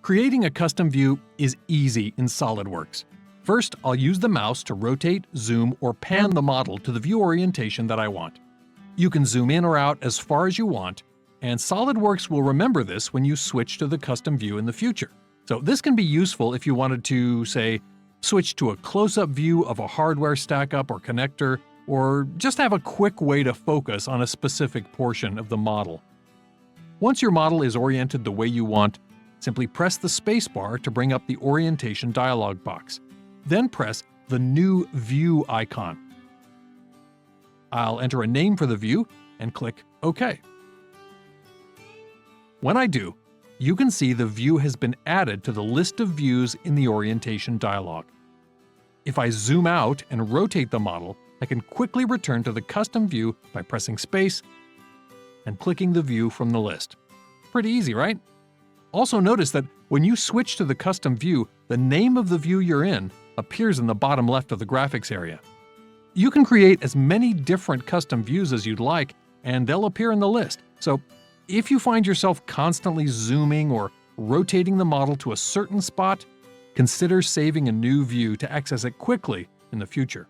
Creating a custom view is easy in SolidWorks. First, I'll use the mouse to rotate, zoom, or pan the model to the view orientation that I want. You can zoom in or out as far as you want, and SolidWorks will remember this when you switch to the custom view in the future. So this can be useful if you wanted to, say, switch to a close-up view of a hardware stack-up or connector, or just have a quick way to focus on a specific portion of the model. Once your model is oriented the way you want, simply press the spacebar to bring up the orientation dialog box. Then press the New View icon. I'll enter a name for the view and click OK. When I do, you can see the view has been added to the list of views in the orientation dialog. If I zoom out and rotate the model, I can quickly return to the custom view by pressing space and clicking the view from the list. Pretty easy, right? Also notice that when you switch to the custom view, the name of the view you're in appears in the bottom left of the graphics area. You can create as many different custom views as you'd like, and they'll appear in the list. So if you find yourself constantly zooming or rotating the model to a certain spot, consider saving a new view to access it quickly in the future.